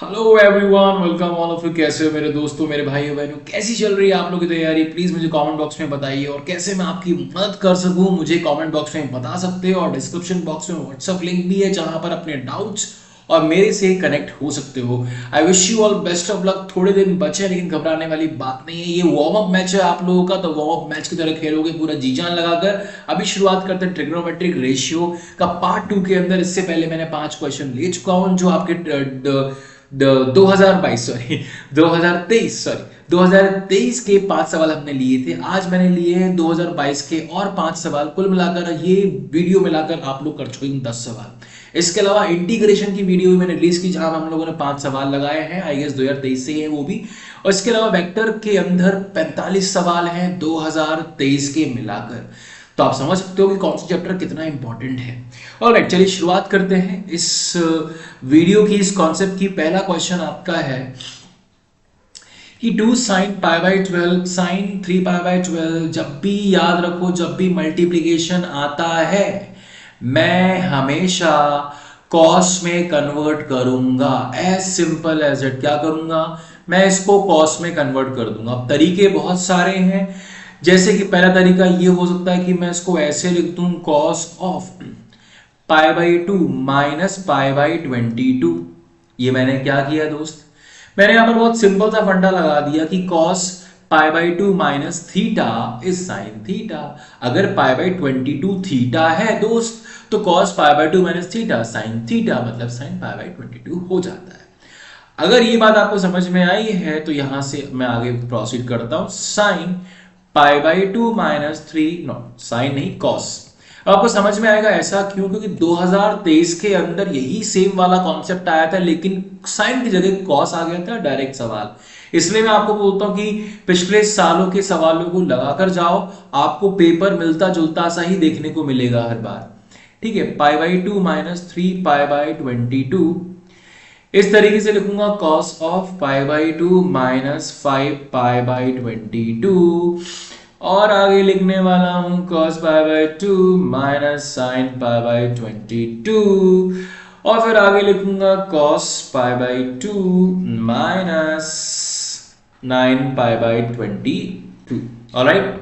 Hello everyone, welcome all of you. कैसे हो मेरे दोस्तों, मेरे भाइयों बहनों? कैसी चल रही है आप लोगों की तैयारी? प्लीज मुझे कमेंट बॉक्स में बताइए, और कैसे मैं आपकी मदद कर सकूं मुझे कमेंट बॉक्स में बता सकते हो। और डिस्क्रिप्शन बॉक्स में व्हाट्सएप लिंक भी है जहां पर अपने डाउट्स और मेरे से कनेक्ट हो सकते हो। I wish you all best of luck. थोड़े दिन बचे हैं, लेकिन घबराने वाली बात नहीं है। ये वार्म अप मैच है आप लोगों का, तो वार्म अप मैच की तरह खेलोगे पूरा जी जान लगाकर। अभी शुरुआत करते हैं ट्रिग्नोमेट्रिक रेशियो का पार्ट 2 के अंदर। इससे पहले मैंने 5 क्वेश्चन ले चुका हूं जो आपके 2022 सॉरी 2023 के 5 सवाल हमने लिए थे। आज मैंने लिए हैं 2022 के और 5 सवाल। कुल मिलाकर ये वीडियो मिलाकर आप लोग कर चुके हैं 10 सवाल। इसके अलावा इंटीग्रेशन की वीडियो भी मैंने रिलीज की, जहां हम लोगों ने 5 सवाल लगाए हैं। आई गेस 2023 से है वो भी। और इसके अलावा वेक्टर के अंदर 45 सवाल हैं 2023 के मिलाकर। तो आप समझ सकते हो कि कौन सा चैप्टर कितना इंपॉर्टेंट है। ऑलराइट, चलिए शुरुआत करते हैं इस वीडियो की, इस कॉन्सेप्ट की। पहला क्वेश्चन आपका है कि 2 sin pi by 12 sin 3 pi by 12। जब भी याद रखो, जब भी मल्टीप्लीकेशन आता है मैं हमेशा कॉस में कन्वर्ट करूंगा। As simple as it. क्या करूंगा? मैं इसको कॉस में कन्वर्ट कर दूंगा। अब तरीके बहुत सारे हैं, जैसे कि पहला तरीका ये हो सकता है कि मैं इसको ऐसे लिख दूं, cos of pi by 2 minus pi by 22। ये मैंने क्या किया दोस्त? मैंने यहां पर बहुत सिंपल सा फंडा लगा दिया कि cos pi by 2 minus theta is sine theta. अगर पाई बाई 22 थीटा है दोस्त, तो cos pi by 2 minus theta sine theta, मतलब साइन पाई बाई 22 हो जाता है। अगर ये बात आपको समझ में आई है तो यहां से मैं आगे प्रोसीड करता हूं। Sine pi by 2 minus 3, not sine नहीं कॉस। अब आपको समझ में आएगा ऐसा क्यों? क्योंकि 2023 के अंदर यही सेम वाला कॉन्सेप्ट आया था, लेकिन साइन की जगह कॉस आ गया था डायरेक्ट सवाल। इसलिए मैं आपको बोलता हूं कि पिछले सालों के सवालों को लगाकर जाओ, आपको पेपर मिलता जुलता सा ही देखने को मिलेगा हर बार। ठीक है, पाई बाई 2 माइनस 3 पाई बाई 22। इस तरीके से लिखूंगा cos of pi by 2 minus 5 pi by 22। और आगे लिखने वाला हूं cos pi by 2 minus sine pi by 22। और फिर आगे लिखूंगा cos pi by 2 minus 9 pi by 22। Alright,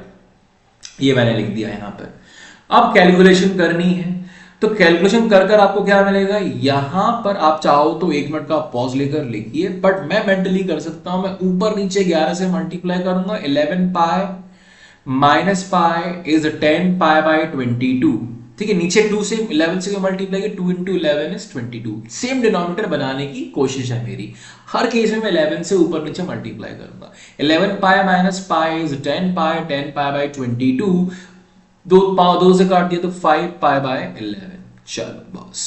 ये मैंने लिख दिया यहां पर। अब कैलकुलेशन करनी है, तो कैलकुलेशन कर कर आपको क्या मिलेगा? यहां पर आप चाहो तो 1 मिनट का पॉज लेकर लिखिए, बट मैं मेंटली कर सकता हूं। मैं ऊपर नीचे 11 से मल्टीप्लाई करूंगा। 11 pi minus pi is 10 pi by 22। ठीक है, नीचे 2 से 11 से मल्टीप्लाई किया, 2 इंटू 11 इज 22। सेम डिनोमिनेटर बनाने की कोशिश है मेरी। हर केस में मैं 11 से ऊपर नीचे मल्टीप्लाई करूंगा। 11 pi minus pi is 10 pi, 10 pi by 22। दो से काट दिया तो 5 पाई बाय 11। चलो बॉस,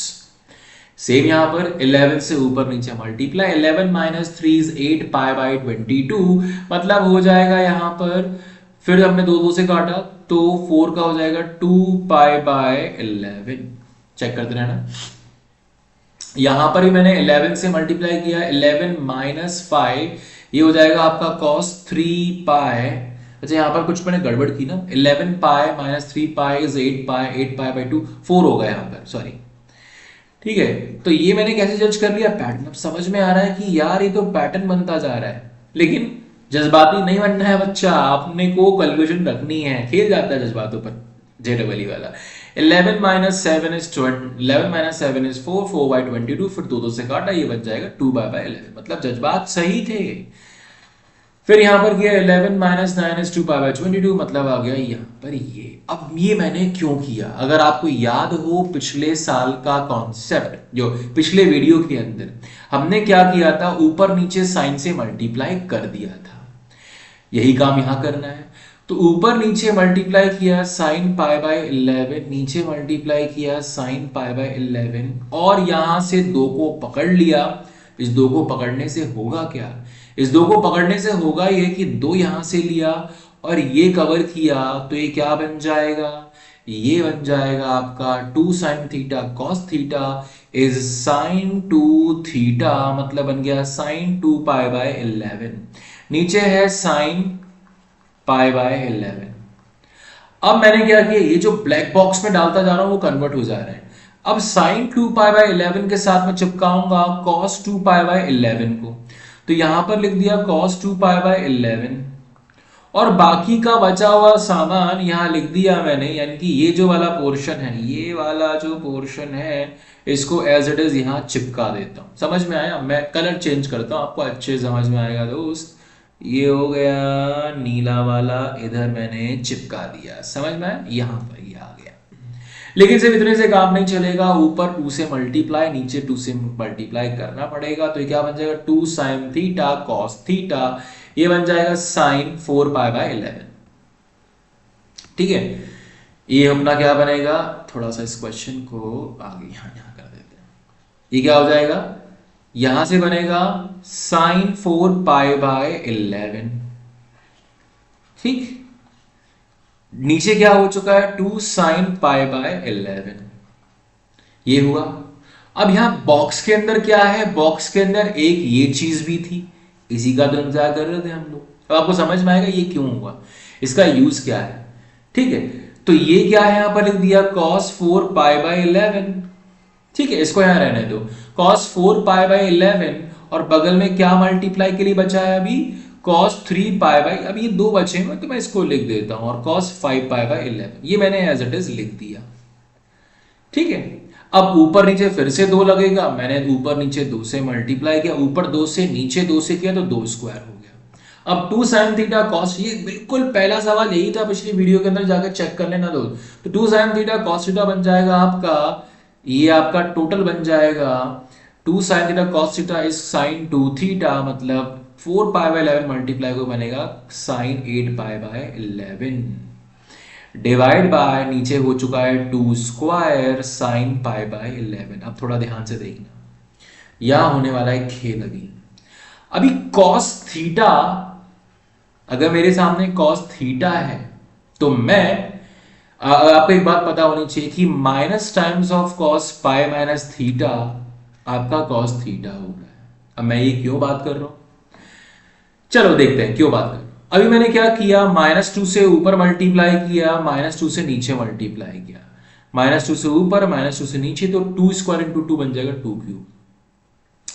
सेम यहां पर 11 से ऊपर नीचे multiply. 11 minus 3 is 8 pi by 22, मतलब हो जाएगा यहां पर, फिर हमने दो से काटा तो 4 का हो जाएगा 2 पाई बाय 11। चेक करते रहना। यहां पर भी मैंने 11 से मल्टीप्लाई किया। 11 माइनस 5 ये हो जाएगा आपका cos 3 पाई। अच्छा, यहां पर कुछ मैंने गड़बड़ की ना। 11 pi minus 3 pi is 8 pi, 8 pi by 2, 4 होगा यहां पर, सॉरी। ठीक है, तो ये मैंने कैसे जज कर लिया? पैटर्न। अब समझ में आ रहा है कि यार ये तो पैटर्न बनता जा रहा है, लेकिन जज्बाती नहीं बनना है बच्चा। आपने को कैलकुलेशन रखनी है। खेल जाता है जज्बातों पर जेडबली वाला। 11 minus 7 is 11 minus 7 is 4, 4 by 22, फिर दो से काटा, ये बच जाएगा 2 बाई 11। मतलब जज्बात सही थे। फिर यहां पर किया 11 माइनस 9 इज 2 पाई बाई 22, मतलब आ गया यहां पर ये। अब ये मैंने क्यों किया? अगर आपको याद हो पिछले साल का कॉन्सेप्ट, जो पिछले वीडियो के अंदर हमने क्या किया था, ऊपर नीचे साइन से मल्टीप्लाई कर दिया था। यही काम यहां करना है। तो ऊपर नीचे मल्टीप्लाई किया साइन पाई बाय 11, नीचे मल्टीप्लाई किया साइन पाई बाय 11, और यहां से 2 को पकड़ लिया। इस 2 को पकड़ने से होगा क्या? इस 2 को पकड़ने से होगा ये कि 2 यहां से लिया और ये कवर किया, तो ये क्या बन जाएगा? ये बन जाएगा आपका 2 sine theta cos theta is sine 2 theta, मतलब बन गया साइन 2 पाई बाय 11। नीचे है साइन पाई बाय 11। अब मैंने क्या किया, ये जो ब्लैक बॉक्स में डालता जा रहा हूं वो कन्वर्ट हो जा रहा है। अब साइन 2π/11 के साथ में चिपकाऊंगा cos 2π/11 को, तो यहां पर लिख दिया cos 2π/11 और बाकी का बचा हुआ सामान यहां लिख दिया मैंने, यानी कि ये जो वाला पोर्शन है, ये वाला जो पोर्शन है इसको एज इट इज यहां चिपका देता हूं। समझ में आया? मैं कलर चेंज करता हूं, आपको अच्छे समझ में आएगा दोस्त। ये हो गया नीला वाला, इधर मैंने चिपका दिया, समझ में आया? यहां पर ये आ गया। लेकिन सिर्फ इतने से काम नहीं चलेगा, ऊपर 2 से मल्टीप्लाई, नीचे 2 से मल्टीप्लाई करना पड़ेगा। तो ये क्या बन जाएगा, 2 sin थीटा cos थीटा, ये बन जाएगा sin 4π/11। ठीक है, ये अपना क्या बनेगा, थोड़ा सा इस क्वेश्चन को आगे यहां कर देते हैं। ये क्या हो जाएगा, यहां से बनेगा sin 4π/11। ठीक, नीचे क्या हो चुका है, 2 sin π/11। ये हुआ। अब यहां बॉक्स के अंदर क्या है, बॉक्स के अंदर एक ये चीज भी थी, इसी का तो इंतजार कर रहे थे हम लोग। अब आपको समझ में आएगा ये क्यों हुआ, इसका यूज क्या है। ठीक है, तो ये क्या है, यहां पर लिख दिया cos 4π/11। ठीक है, इसको यहां रहने दो, cos 4π/11 और बगल में क्या मल्टीप्लाई के लिए बचा है अभी, cos 3π/, अब ये दो बचे हैं तो मैं इसको लिख देता हूं, और cos 5π/11 ये मैंने एज इट इज लिख दिया। ठीक है, अब ऊपर नीचे फिर से 2 लगेगा, मैंने ऊपर नीचे 2 से मल्टीप्लाई किया, ऊपर 2 से नीचे 2 से किया तो 2 स्क्वायर हो गया। अब 2 sin थीटा cos, ये बिल्कुल पहला सवाल यही था पिछली वीडियो के अंदर, जाकर चेक कर लेना दोस्त। तो 2 sin थीटा cos थीटा बन जाएगा आपका, ये आपका टोटल बन जाएगा 2 sin theta cos theta is sin 2 theta, मतलब 4π/11 मल्टीप्लाई को बनेगा sin 8π/11 डिवाइड बाय, नीचे हो चुका है 2 स्क्वायर sin π/11। अब थोड़ा ध्यान से देखना, यहां होने वाला है खेल। अभी cos थीटा, अगर मेरे सामने cos थीटा है तो मैं, आपको एक बात पता होनी चाहिए कि minus times of cos pi minus theta आपका cos थीटा होगा। अब मैं ये क्यों बात कर रहा हूं, चलो देखते हैं क्यों बात कर रहा हूं। अभी मैंने क्या किया, -2 से ऊपर मल्टीप्लाई किया, -2 से नीचे मल्टीप्लाई किया, -2 से ऊपर -2 से नीचे, तो 2 स्क्वायर इंटू 2 बन जाएगा 2 क्यूब।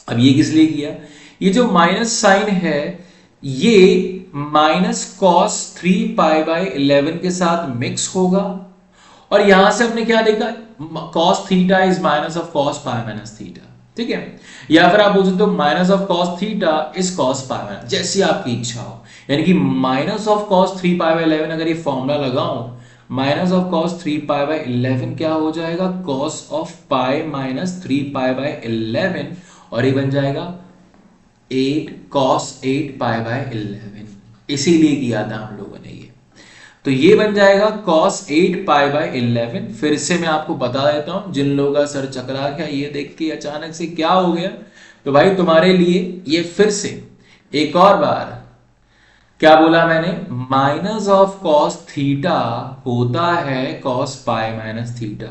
अब ये किस लिए किया, ये जो माइनस साइन है ये माइनस cos 3π/11 के साथ मिक्स होगा, और यहां से हमने क्या देखा, cos theta is minus of cos pi minus theta. ठीक है, या फिर आप बोल सकते हो minus of cos theta is cos pi minus, जैसी आपकी इच्छा हो। यानी कि माइनस ऑफ cos 3π/11, अगर ये फॉर्मूला लगाऊं, माइनस ऑफ cos 3π/11 क्या हो जाएगा, cos ऑफ पाई माइनस 3π/11, और ये बन जाएगा 8 cos 8π/11। इसीलिए किया था हम लोगों ने ये, तो ये बन जाएगा cos 8π/11। फिर से मैं आपको बता देता हूं, जिन लोगों का सर चकरा गया ये देख के अचानक से क्या हो गया, तो भाई तुम्हारे लिए ये फिर से एक और बार क्या बोला मैंने, माइनस ऑफ cos थीटा होता है cos pi minus theta.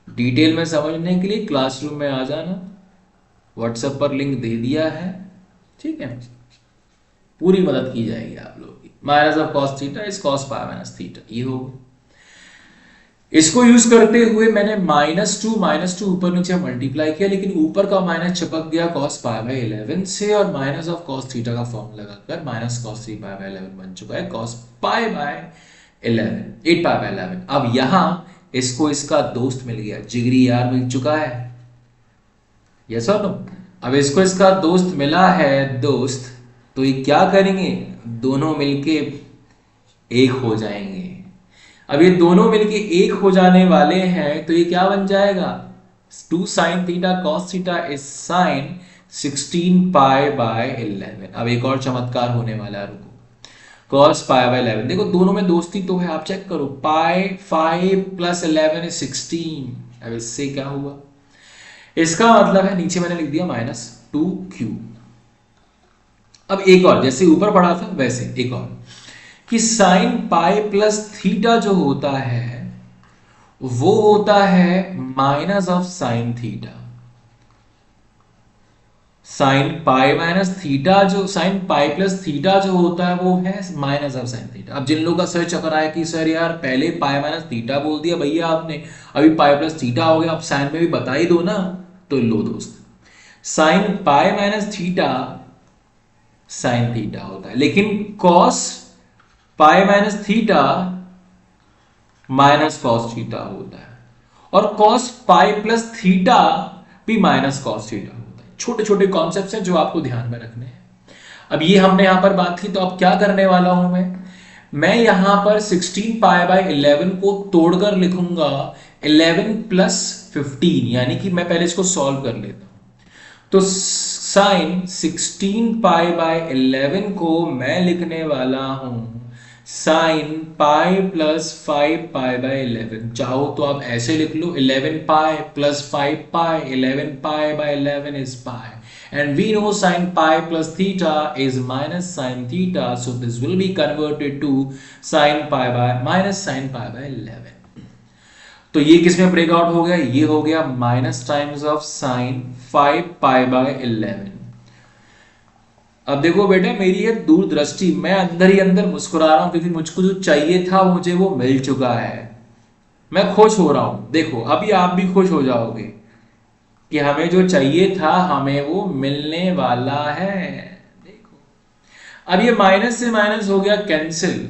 Detail में समझने के लिए क्लासरूम में आ जाना, व्हाट्सएप पर लिंक दे दिया है। ठीक है, पूरी मदद की जाएगी आप लोगों की। Minus of cos theta is cos pi minus theta, ये होगा। इसको यूज करते हुए मैंने -2 ऊपर नीचे मल्टीप्लाई किया, लेकिन ऊपर का माइनस चिपक गया cos π/11 से, और माइनस ऑफ cos थीटा का फॉर्म लगाकर माइनस cos 3π/11 बन चुका है cos π/11, 8π/11। अब यहां इसको इसका दोस्त मिल गया, जिगरी यार मिल चुका है, यस और नो। अब इसको इसका दोस्त मिला है दोस्त, तो ये क्या करेंगे, दोनों मिलके एक हो जाएंगे। अब ये दोनों मिलके एक हो जाने वाले हैं, तो ये क्या बन जाएगा, 2 sin theta cos theta is sin 16π/11। अब एक और चमत्कार होने वाला है, रुको, cos π/11, देखो दोनों में दोस्ती तो है, आप चेक करो, पाई 5 + 11 is 16। अब इससे क्या हुआ, इसका मतलब है, नीचे मैंने लिख दिया -2 क्यूब। अब एक और, जैसे ऊपर पढ़ा था वैसे एक और, कि sin पाई प्लस थीटा जो होता है वो होता है minus of sin theta. Sign pi minus theta, जो साइन पाई प्लस थीटा जो होता है वो है माइनस ऑफ साइन थीटा। अब जिन लोगों का सर चक्कर आया कि सर यार पहले पाई माइनस थीटा बोल दिया भैया आपने, अभी पाई प्लस थीटा हो गया, अब साइन में भी बता ही दो ना, तो लो दोस्त, sign pi minus theta sine theta होता है, लेकिन cos pi minus theta minus cos theta होता है, और कॉस पाई प्लस थीटा भी माइनस कॉस थीटा होता है। छोटे छोटे कॉन्सेप्ट्स हैं जो आपको ध्यान में रखने हैं। अब ये हमने यहां पर बात की, तो अब क्या करने वाला हूं मैं यहां पर 16 पाई बाय 11 को तोड़कर लिखूंगा 11 प्लस 15, यानी कि मैं पहले इसको सॉल्व कर लेता हूं। तो साइन 16 पाई बाय 11 को मैं लिखने वाला हूं sine pi plus 5 pi by 11। चाहो तो आप ऐसे लिख लो 11 pi plus 5 pi, 11 pi by 11 is pi, and we know sin pi plus theta is minus sin theta, so this will be converted to sin pi by minus sin pi by 11। तो ये किस में break out हो गया, ये हो गया minus times of sine 5 pi by 11। अब देखो बेटा मेरी है दूरदृष्टि, मैं अंदर ही अंदर मुस्कुरा रहा हूं क्योंकि मुझको जो चाहिए था मुझे वो मिल चुका है, मैं खुश हो रहा हूं। देखो अभी आप भी खुश हो जाओगे कि हमें जो चाहिए था हमें वो मिलने वाला है। देखो अब ये माइनस से माइनस हो गया कैंसिल,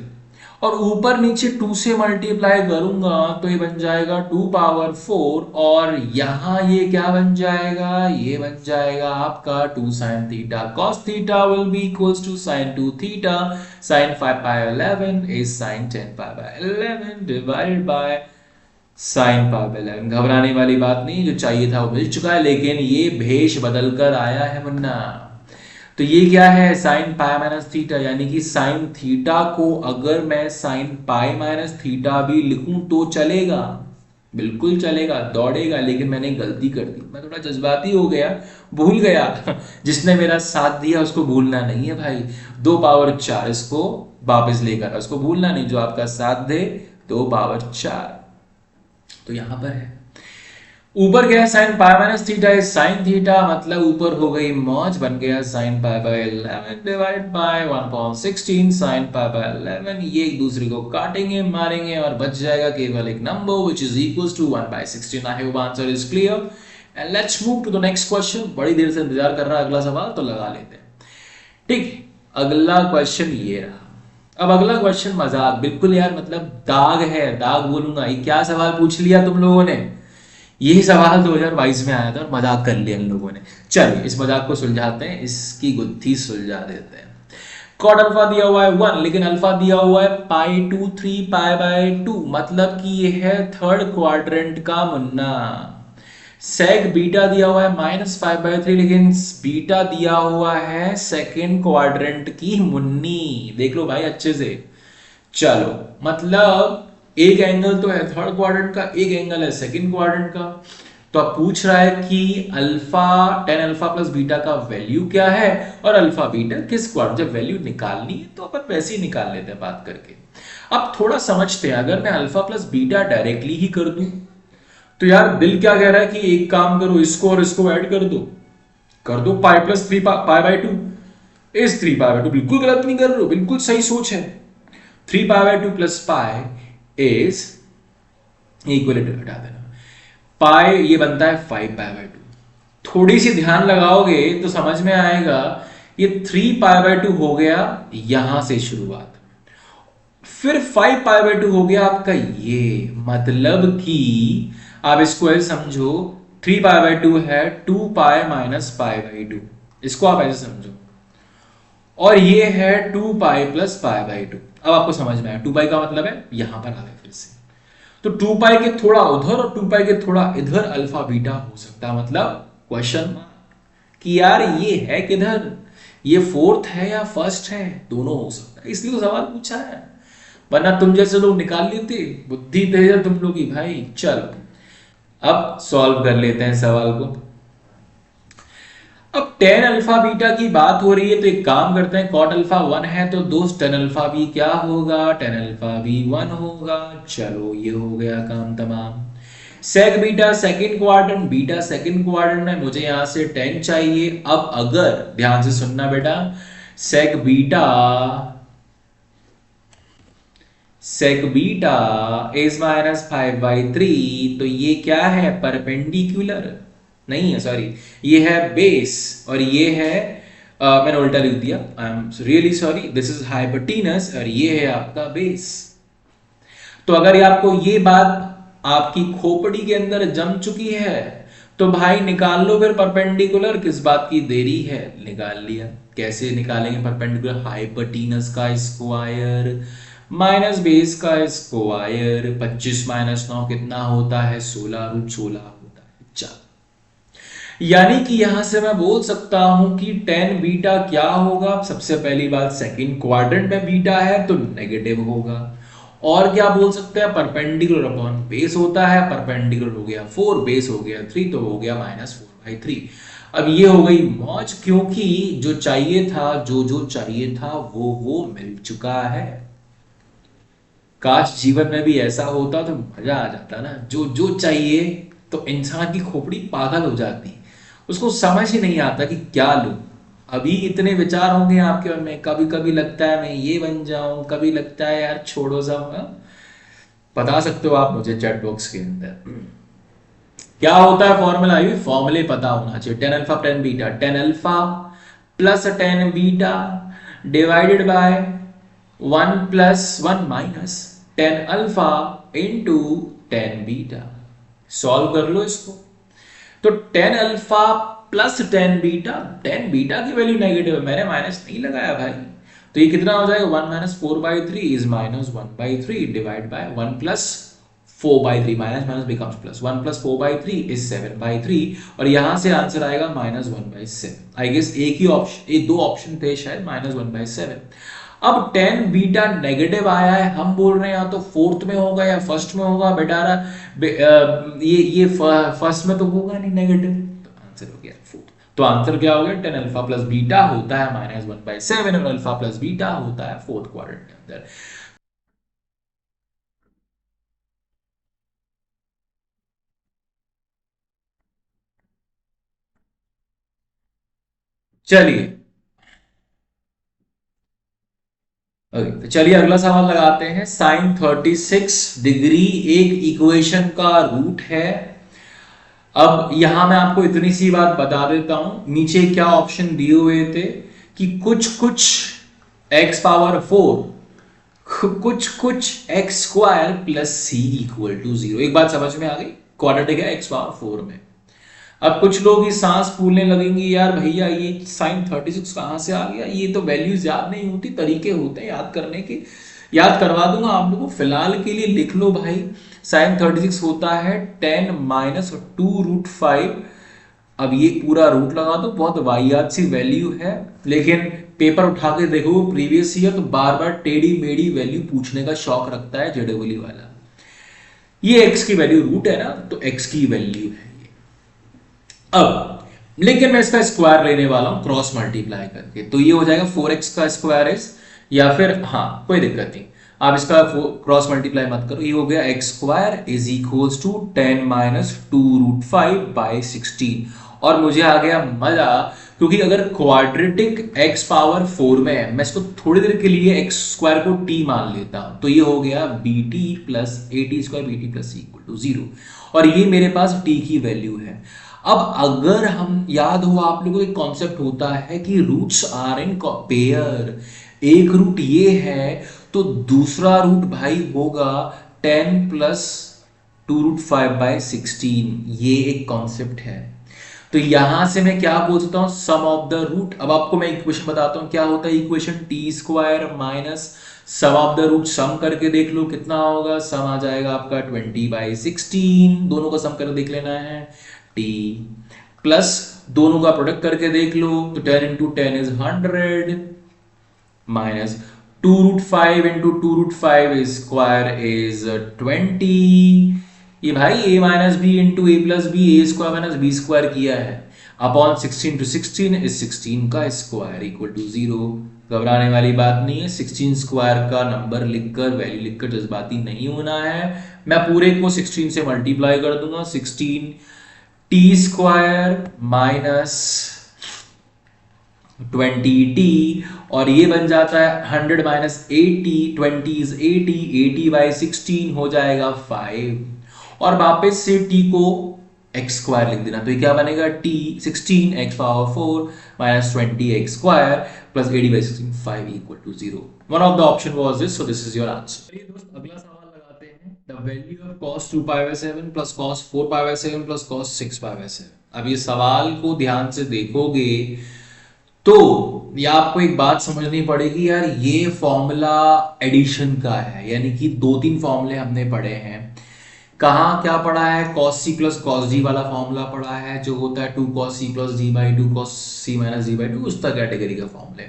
और ऊपर नीचे 2 से मल्टीप्लाई करूंगा तो ये बन जाएगा 2 पावर 4, और यहां ये क्या बन जाएगा, ये बन जाएगा आपका 2 sine theta. Cos theta will be equals to sine 2 theta, sine 5 pi 11 is sine 10 pi by 11 divided by sine pi by 11। घबराने वाली बात नहीं, जो चाहिए था वो मिल चुका है, लेकिन ये भेष बदल कर आया है मुन्ना। तो ये क्या है, साइन पाई माइनस थीटा, यानी कि साइन थीटा को अगर मैं साइन पाई माइनस थीटा भी लिखूं तो चलेगा, बिल्कुल चलेगा, दौड़ेगा, लेकिन मैंने गलती कर दी, मैं थोड़ा जज्बाती हो गया, भूल गया। जिसने मेरा साथ दिया उसको भूलना नहीं है भाई, 2 पावर 4 इसको वापस लेकर, उसको भूलना नहीं, जो आपका साथ दे 2 पावर 4। तो यहां पर है ऊपर गया sign pi minus theta is sine theta, मतलब ऊपर हो गई मौज, बन गया sign pi by 11 divide by 1/16 sign pi by 11। ये एक दूसरे को काटेंगे मारेंगे और बच जाएगा केवल एक number which is equals to 1/16। I hope answer is clear and let's move to the next question. बड़ी देर से इंतजार कर रहा है अगला सवाल, तो लगा लेते हैं। ठीक, अगला क्वेश्चन ये रहा। अब अगला क्वेश्चन मजाक, बिल्कुल यार, मतलब दाग है, दाग बोलूंगा। ये क्या सवाल पूछ लिया तुम लोगों ने, यही सवाल 2022 में आया था और मजाक कर लिया इन लोगों ने। चलिए इस मजाक को सुलझाते हैं, इसकी गुत्थी सुलझा देते हैं। कॉट अल्फा दिया हुआ है 1, लेकिन अल्फा दिया हुआ है पाई 2 3 पाई बाय 2, मतलब कि ये है थर्ड क्वाड्रेंट का मुन्ना। सेक बीटा दिया हुआ है -5/3, लेकिन बीटा दिया हुआ है सेकेंड क्वाड्रेंट की मुन्नी। देख लो भाई अच्छे से, चलो मतलब एक एंगल तो है थर्ड क्वाड्रेंट का, एक एंगल है सेकंड क्वाड्रेंट का। तो अब पूछ रहा है कि alpha tan alpha plus beta का वैल्यू क्या है और अल्फा बीटा किस क्वाड्रेंट। जब वैल्यू निकालनी है तो अपन वैसे ही निकाल लेते हैं बात करके। अब थोड़ा समझते हैं, अगर मैं अल्फा प्लस बीटा डायरेक्टली ही कर दूं तो यार दिल क्या कह रहा है कि एक काम करो, इसको और इसको ऐड कर दो pi plus 3 pi by 2 is 3 pi by 2। बिल्कुल गलत नहीं कर रहे हो, बिल्कुल सही सोच है। 3 pi by 2 plus pi is equality हटा देना, पाई ये बनता है 5 पाई बाय 2। थोड़ी सी ध्यान लगाओगे तो समझ में आएगा, ये 3 पाई बाय 2 हो गया यहां से शुरुआत, फिर 5 पाई बाय 2 हो गया आपका ये, मतलब कि आप इसको ऐसे समझो 3 पाई बाय 2 है 2 पाई माइनस पाई बाय 2, इसको आप ऐसे समझो, और ये है 2 पाई प्लस पाई बाय 2। अब आपको समझ में आया 2 पाई का मतलब है यहां पर आ गए फिर से, तो 2 पाई के थोड़ा उधर और 2 पाई के थोड़ा इधर अल्फा बीटा हो सकता है, मतलब क्वेश्चन मार्क कि यार ये है किधर, ये फोर्थ है या फर्स्ट है, दोनों हो सकता है, इसलिए तो सवाल पूछा है, वरना तुम जैसे लोग निकाल लेते, बुद्धि तेज है तुम लोग की भाई। चलो अब सॉल्व कर लेते हैं सवाल को। अब tan अल्फा बीटा की बात हो रही है तो एक काम करते हैं, cot अल्फा 1 है तो दोस्त tan अल्फा भी क्या होगा, tan अल्फा भी 1 होगा। चलो ये हो गया काम तमाम। Sec beta second quadrant, beta second quadrant में मुझे यहां से 10 चाहिए। अब अगर ध्यान से सुनना बेटा, सेक बीटा इज -5/3, तो ये क्या है, परपेंडिकुलर नहीं है, सॉरी, ये है बेस, और ये है मैंने उल्टा लिख दिया, I am really sorry, this is hypotenuse और ये है आपका बेस। तो अगर ये आपको ये बात आपकी खोपड़ी के अंदर जम चुकी है तो भाई निकाल लो फिर परपेंडिकुलर, किस बात की देरी है, निकाल लिया। कैसे निकालेंगे परपेंडिकुलर, हाइपोटेनस का स्क्वायर माइनस बेस का स्क्वायर, 25 माइनस 9 कितना होता है, 16√16 होता है। चल, यानी कि यहां से मैं बोल सकता हूं कि टेन बीटा क्या होगा, सबसे पहली बात सेकंड क्वाड्रेंट में बीटा है तो नेगेटिव होगा। और क्या बोल सकते हैं, परपेंडिकुलर अपॉन बेस होता है, परपेंडिकुलर हो गया 4, बेस हो गया 3, तो हो गया -4/3। अब ये हो गई मौज, क्योंकि जो चाहिए था, जो चाहिए था वो मिल चुका है। काश जीवन में भी ऐसा होता तो मजा आ जाता ना, जो चाहिए, तो इंसान की खोपड़ी पागल हो जाती, उसको समझ ही नहीं आता कि क्या लूं। अभी इतने विचार होंगे आपके मन में, कभी कभी लगता है मैं ये बन जाऊं, कभी लगता है यार छोड़ो जाऊंगा। बता सकते हो आप मुझे चैट बॉक्स के अंदर क्या होता है फॉर्मूला, ये फॉर्मूले पता होना चाहिए। Tan alpha tan beta, tan alpha plus tan beta divided by 1 + 1 minus tan alpha into tan beta. Solve कर लो इसको। तो tan alpha plus tan beta की वैल्यू नेगेटिव है, मैंने माइनस नहीं लगाया भाई, तो ये कितना हो जाएगा, 1 - 4/3 is -1/3 divide by 1 + 4/3, minus minus becomes plus, 1 + 4/3 is 7/3, और यहां से आंसर आएगा -1/7। आई गेस एक ही ऑप्शन, ये दो ऑप्शन थे शायद, -1/7। अब टेन बीटा नेगेटिव आया है, हम बोल रहे हैं या तो फोर्थ में होगा या फर्स्ट में होगा बेटारा, ये फर्स्ट में तो होगा नहीं नेगेटिव, तो आंसर हो गया फोर्थ। तो आंसर क्या हो गया, टेन अल्फा प्लस बीटा होता है -1/7 और अल्फा प्लस बीटा होता है फोर्थ क्वाड्रेंट के अंदर। चलिए, ओके, तो चलिए अगला सवाल लगाते हैं। साइन 36 डिग्री एक इक्वेशन का रूट है। अब यहां मैं आपको इतनी सी बात बता देता हूं, नीचे क्या ऑप्शन दिए हुए थे कि कुछ कुछ x⁴, कुछ कुछ x² + c = 0। एक बात समझ में आ गई, क्वाड्रेटिक है x⁴ में। अब कुछ लोग ही सांस फूलने लगेंगे, यार भैया ये साइन 36 कहां से आ गया, ये तो वैल्यूज याद नहीं होती, तरीके होते हैं याद करने के, याद करवा दूंगा आप लोगों को, फिलहाल के लिए लिख लो भाई। साइन 36 होता है 10 - 2√5। अब ये पूरा रूट लगा दो, बहुत वाहियात सी वैल्यू है, लेकिन पेपर उठा के देखो प्रीवियस ईयर तो बार बार टेढ़ी मेढ़ी वैल्यू पूछने का शौक रखता है जेडब्ल्यू वाला। ये x की वैल्यू रूट है ना, तो x की वैल्यू है। अब लेकिन मैं इसका स्क्वायर लेने वाला हूं क्रॉस मल्टीप्लाई करके, तो ये हो जाएगा 4x का स्क्वायर इज, या फिर हाँ कोई दिक्कत नहीं, आप इसका क्रॉस मल्टीप्लाई मत करो, ये हो गया x² = 10 - 2√5/16। और मुझे आ गया मजा, क्योंकि अगर क्वाड्रेटिक x⁴ में है, मैं इसको थोड़ी देर के लिए x² को t मान लेता हूं, तो ये हो गया bt + at² bt + c = 0, और ये मेरे पास t की वैल्यू है। अब अगर हम, याद हो आप लोगों को एक कॉन्सेप्ट होता है कि रूट्स आर इन पेयर, एक रूट ये है तो दूसरा रूट भाई होगा 10 + 2√5/16, ये एक कॉन्सेप्ट है। तो यहां से मैं क्या बोल सकता हूं, सम ऑफ द रूट। अब आपको मैं इक्वेशन बताता हूं क्या होता है equation, t² minus sum of the root, sum करके देख लो कितना होगा, सम आ जाएगा आपका 20/16, दोनों का सम करके देख लेना है, t प्लस दोनों का प्रोडक्ट करके देख लो, तो 10 × 10 = 100 माइनस 2√5 × 2√5² is 20। ये भाई a - b × a + b, a² - b² किया है, अपॉन 16 × 16 is 16 का स्क्वायर = 0। घबराने वाली बात नहीं है, 16 स्क्वायर का नंबर लिखकर, वैल्यू लिखकर जज्बाती नहीं होना है, मैं पूरे को 16 से मल्टीप्लाई कर दूंगा, 16 टी स्क्वायर माइनस 20t, और ये बन जाता है 100 माइनस 80, 20 इज 80, 80 बाई 16 हो जाएगा 5, और वापस से t को एक्स स्क्वायर लिख देना, तो ये क्या बनेगा, t 16 x power 4 minus 20 x square plus 80 by 16, 5 equal to 0। One of the option was this, so this is your answer. चलिए दोस्त, अगला सवाल लगाते हैं। The value of cos 2 pi by 7 plus cos 4 pi by 7 plus cos 6 pi by 7। अब ये सवाल को ध्यान से देखोगे तो ये आपको एक बात समझनी पड़ेगी यार, ये फॉर्मूला एडिशन का है, यानी कि 2-3 फॉर्मूले हमने पढ़े हैं। कहाँ क्या पढ़ा है, cos c plus cos d वाला फॉर्मूला पढ़ा है, जो होता है 2 cos c plus d by 2 cos c minus d by 2, उस तरह कैटेगरी का फॉर्मूले।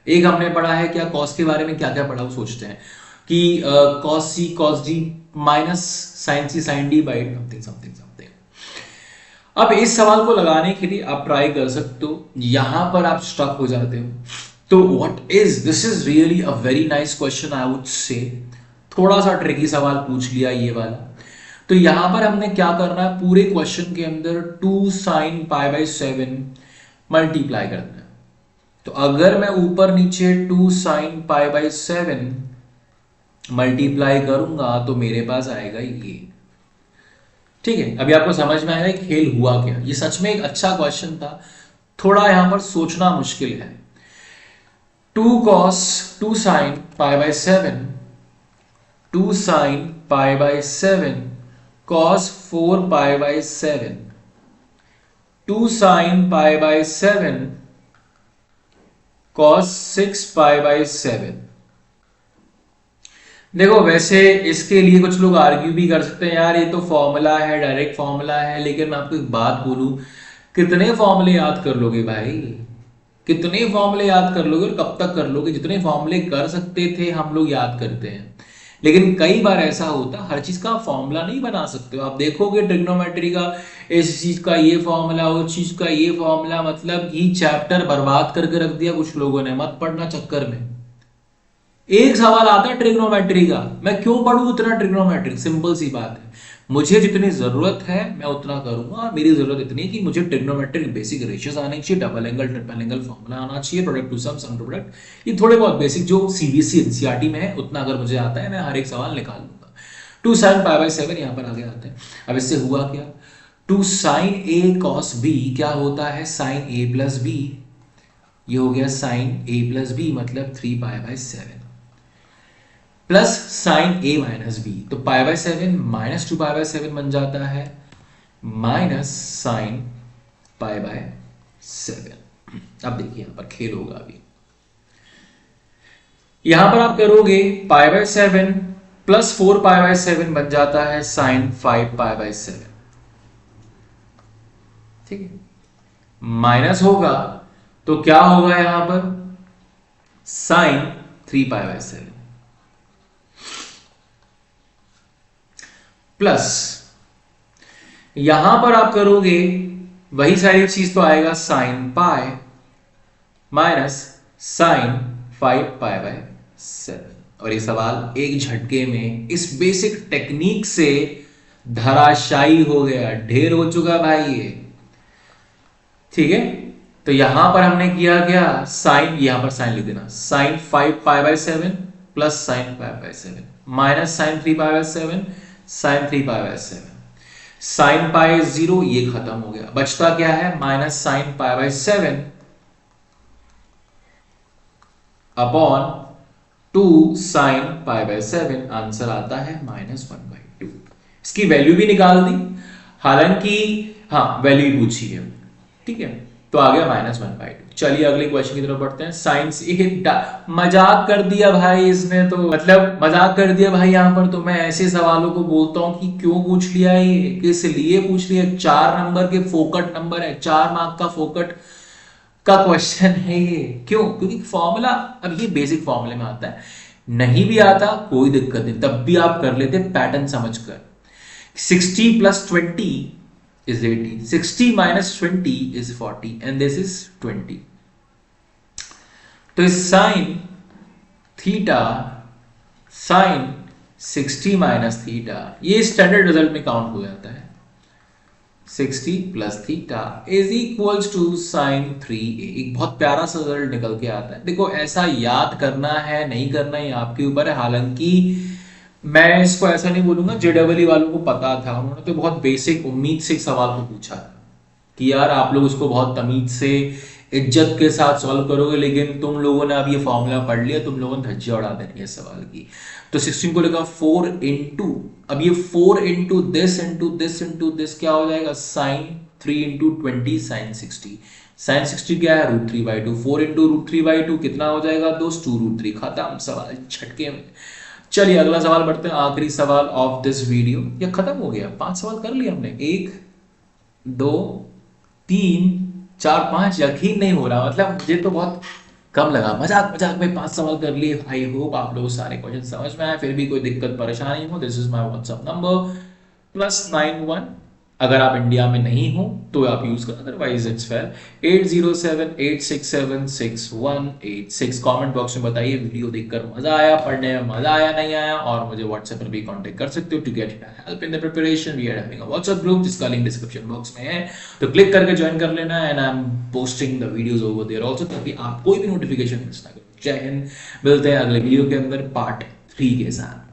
एक हमने पढ़ा है क्या, cos के बारे में क्या क्या पढ़ा वो सोचते हैं कि cos c cos d minus sin c sin d by something something something. अब इस सवाल को लगाने के लिए आप ट्राई कर सकते हो, यहां पर आप स्टक हो जाते हो, तो what is this, is really a very nice question I would say. थोड़ा सा ट्रिकी सवाल पूछ लिया ये वाला। तो यहां पर हमने क्या करना है, पूरे क्वेश्चन के अंदर 2 sin पाई बाई 7 मल्टीप्लाई करना है। तो अगर मैं ऊपर नीचे 2 sin पाई बाई 7 मल्टीप्लाई करूंगा तो मेरे पास आएगा ये। ठीक है, अभी आपको समझ में आएगा खेल हुआ क्या। ये सच में एक अच्छा क्वेश्चन था, थोड़ा यहां पर सोचना मुश्किल है। 2 sin pi by 7, 2 sin pi by 7 cos 4 pi by 7, 2 sin pi by 7 cos 6 pi by 7। देखो वैसे इसके लिए कुछ लोग आर्ग्यू भी कर सकते हैं, यार ये तो फॉर्मूला है, डायरेक्ट फॉर्मूला है, लेकिन मैं आपको एक बात बोलूं, कितने फॉर्मूले याद कर लोगे भाई, कितने फॉर्मूले याद कर लोगे और कब तक कर लोगे। जितने फॉर्मूले कर सकते थे हम लोग याद करते हैं, लेकिन कई बार ऐसा होता हर चीज का फॉर्मूला नहीं बना सकते हो। आप देखोगे ट्रिग्नोमेट्री का, इस चीज का ये फॉर्मूला, उस चीज का ये फॉर्मूला, मतलब ये चैप्टर बर्बाद करके रख दिया कुछ लोगों ने, मत पढ़ना चक्कर में। एक सवाल आता है ट्रिग्नोमेट्री का, मैं क्यों पढ़ूं उतना ट्रिग्नोमेट्री, सिंपल सी बात है, मुझे जितनी जरूरत है मैं उतना करूंगा। मेरी जरूरत इतनी है कि मुझे ट्रिग्नोमेट्रिक बेसिक रेशियोज आने चाहिए, double angle triple angle formula आना चाहिए, product to sum to product, ये थोड़े बहुत बेसिक जो सीबीएसई एनसीईआरटी में है उतना अगर मुझे आता है मैं हर एक सवाल निकाल लूंगा। 2 sin पाई बाई 7 यहाँ पर आगे आते हैं। अब इससे हुआ क्या, 2 sin a cos b क्या होता है, sin a प्लस b, ये हो गया sin a प्लस b मतलब 3 pi by 7 plus sine A minus B, तो pi by 7 minus 2 pi by 7 बन जाता है माइनस साइन पाई बाई 7। अब देखिए यहां पर खेल होगा, अभी यहां पर आप करोगे पाई बाई 7 प्लस 4 पाई बाई 7 बन जाता है साइन 5 पाई बाई 7। ठीक है, माइनस होगा तो क्या होगा यहां पर, साइन 3 पाई बाई 7 प्लस यहां पर आप करोगे वही सारी चीज तो आएगा sine pi minus sine 5 pi by 7। और ये सवाल एक झटके में इस बेसिक टेक्निक से धराशायी हो गया, ढेर हो चुका भाई ये। ठीक है, तो यहां पर हमने किया क्या, साइन, यहां पर साइन लिख देना, sine 5 pi by 7 plus sine 5 by 7 minus sine 3 pi by 7 sine 3 pi by 7, sine pi 0, ये खत्म हो गया, बचता क्या है minus sine pi by 7 upon 2 sine pi by 7, answer आता है -1/2। इसकी वैल्यू भी निकाल दी, हालांकि हाँ वैल्यू ही पूछी है। ठीक है, तो आ गया -1/2। चलिए अगले क्वेश्चन की तरफ बढ़ते हैं। साइंस, मजाक कर दिया भाई इसने, तो मतलब मजाक कर दिया भाई यहाँ पर। तो मैं ऐसे सवालों को बोलता हूँ कि क्यों पूछ लिया ये, किस लिए पूछ लिया। 4 नंबर के फोकट नंबर है, 4 मार्क का फोकट का क्वेश्चन है ये। क्यों, क्योंकि फॉर्मूला, अब ये बेसिक फॉर्मूले में आता है, नहीं भी आता कोई दिक्कत नहीं, तब भी आप कर लेते पैटर्न समझकर। 60 + 20 is 80, 60 - 20 is 40 and this is 20। तो sine theta sine 60 minus theta, ये स्टैंडर्ड रिजल्ट में काउंट हो जाता है। 60 plus theta is equals to sine 3a। एक बहुत प्यारा सा रिजल्ट निकल के आता है। देखो ऐसा याद करना है नहीं करना है आपके ऊपर है, हालांकि मैं इसको ऐसा नहीं बोलूंगा, जेडब्ल्यू वालों को पता था, उन्होंने तो बहुत बेसिक उम्मीद से एक सवाल को पूछा था कि यार आप लोग इसको बहुत तमीज से इज्जत के साथ सॉल्व करोगे, लेकिन तुम लोगों ने अब ये फॉर्मूला पढ़ लिया, तुम लोगों ने धज्जियां उड़ा देनी है सवाल की। तो 16 को लेगा 4 इंटू, अब ये 4 into this into this into this क्या हो जाएगा, साइन 3 इंटू 20 साइन 60। साइन 60 क्या है, √3/2। 4 इंटू √3/2 कितना हो जाएगा दोस्त, 2√3। खत्म सवाल झटके में। चलिए अगला सवाल बढ़ते हैं, आखिरी सवाल ऑफ दिस वीडियो। ये खत्म हो गया, 5 सवाल कर लिए हमने, 1 2 3 4 5। यकीन नहीं हो रहा, मतलब मुझे तो बहुत कम लगा, मजाक मजाक में 5 सवाल कर लिए। आई होप आप लोग सारे क्वेश्चन समझ में आए, फिर भी कोई दिक्कत परेशानी हो, this is my WhatsApp number +91। अगर आप इंडिया में नहीं हो तो आप यूज करो, otherwise it's fair. 8078676186। Comment box में बताइए वीडियो देखकर मजा आया, पढ़ने में मजा आया नहीं आया, और मुझे व्हाट्सएप पर भी कांटेक्ट कर सकते हो to get help in the preparation. We are having a WhatsApp group जिसका लिंक डिस्क्रिप्शन बॉक्स में है, तो क्लिक करके ज्वाइन कर लेना। And I am posting the videos over there also, ताकि आप कोई भी नोटिफिकेशन मिस ना करो। जय हिंद, मिलते हैं अगले वीडियो के अंदर पार्ट 3 के साथ।